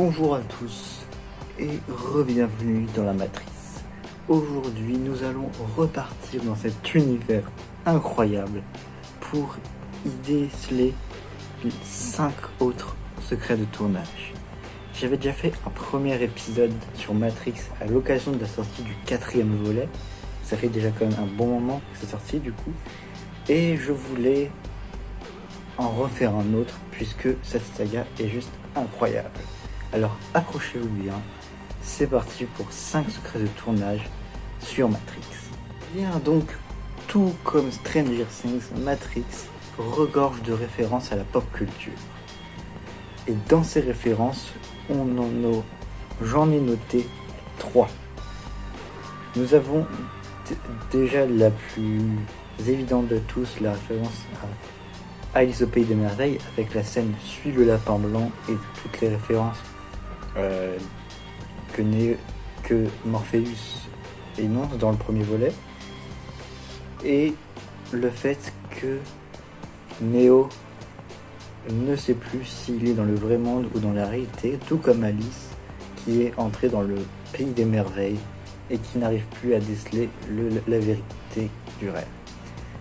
Bonjour à tous et re-bienvenue dans la Matrice. Aujourd'hui, nous allons repartir dans cet univers incroyable pour y déceler 5 autres secrets de tournage. J'avais déjà fait un premier épisode sur Matrix à l'occasion de la sortie du 4e volet. Ça fait déjà quand même un bon moment que c'est sorti du coup. Et je voulais en refaire un autre puisque cette saga est juste incroyable. Alors accrochez-vous bien, c'est parti pour 5 secrets de tournage sur Matrix. Bien donc, tout comme Stranger Things, Matrix regorge de références à la pop culture. Et dans ces références, j'en ai noté 3. Nous avons déjà la plus évidente de tous, la référence à Alice au Pays des Merveilles, avec la scène Suis le lapin blanc et toutes les références que Morpheus énonce dans le premier volet, et le fait que Neo ne sait plus s'il est dans le vrai monde ou dans la réalité, tout comme Alice qui est entrée dans le pays des merveilles et qui n'arrive plus à déceler la vérité du rêve.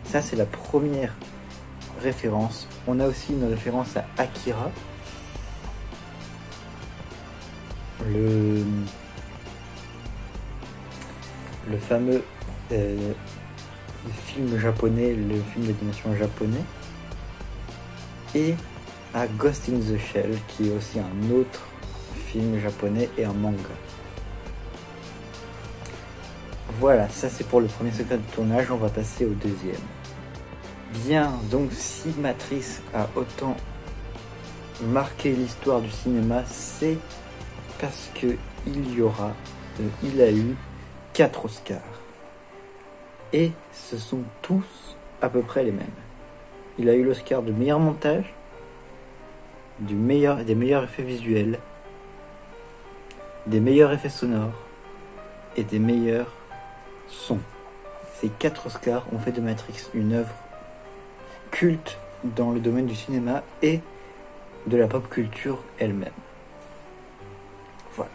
Ça, c'est la première référence. On a aussi une référence à Akira, le fameux film japonais, le film d'animation japonais, et à Ghost in the Shell, qui est aussi un autre film japonais et un manga. Voilà, ça c'est pour le premier secret de tournage. On va passer au deuxième. Bien, donc si Matrix a autant marqué l'histoire du cinéma, c'est parce que il a eu 4 Oscars. Et ce sont tous à peu près les mêmes. Il a eu l'Oscar du meilleur montage, des meilleurs effets visuels, des meilleurs effets sonores et des meilleurs sons. Ces 4 Oscars ont fait de Matrix une œuvre culte dans le domaine du cinéma et de la pop culture elle-même. Voilà.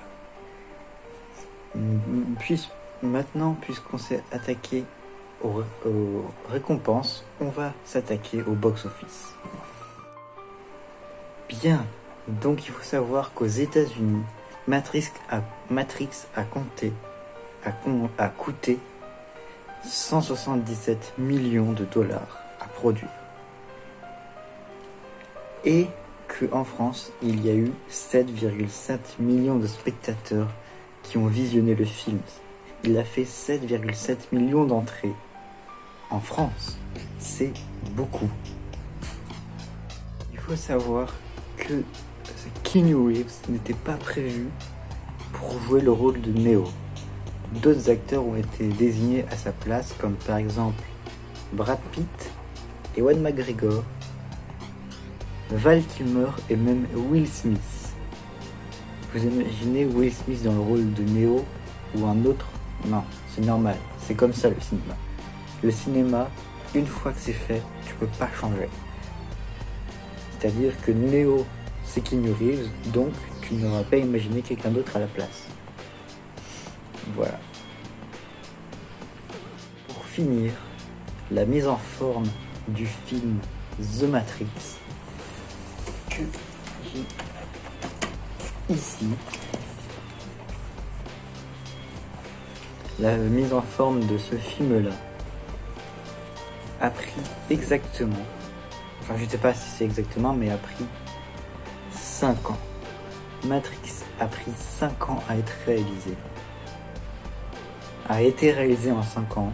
Puisqu'on s'est attaqué aux récompenses, on va s'attaquer au box-office. Bien, donc il faut savoir qu'aux États-Unis, Matrix a coûté 177 millions de dollars à produire. Et qu'en France, il y a eu 7,7 millions de spectateurs qui ont visionné le film. Il a fait 7,7 millions d'entrées. En France, c'est beaucoup. Il faut savoir que Keanu Reeves n'était pas prévu pour jouer le rôle de Neo. D'autres acteurs ont été désignés à sa place, comme par exemple Brad Pitt, Ewan McGregor, Val Kilmer et même Will Smith. Vous imaginez Will Smith dans le rôle de Neo ou un autre? Non, c'est normal, c'est comme ça le cinéma. Le cinéma, une fois que c'est fait, tu peux pas changer. C'est-à-dire que Neo, c'est Keanu Reeves, donc tu n'auras pas imaginé quelqu'un d'autre à la place. Voilà. Pour finir, la mise en forme du film The Matrix, que j'ai ici. La mise en forme de ce film-là a pris exactement, je ne sais pas si c'est exactement, mais a pris 5 ans. Matrix a pris 5 ans à être réalisé. A été réalisé en 5 ans.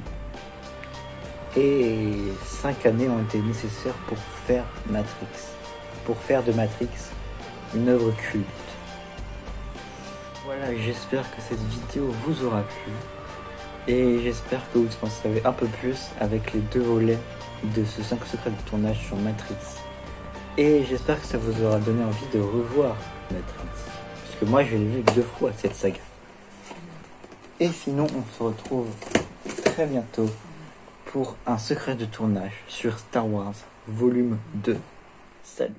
Et 5 années ont été nécessaires pour faire de Matrix une œuvre culte. Voilà, j'espère que cette vidéo vous aura plu. Et j'espère que vous en savez un peu plus avec les 2 volets de ce 5 secrets de tournage sur Matrix. Et j'espère que ça vous aura donné envie de revoir Matrix. Parce que moi, je l'ai vu 2 fois, cette saga. Et sinon, on se retrouve très bientôt pour un secret de tournage sur Star Wars volume 2. Salut.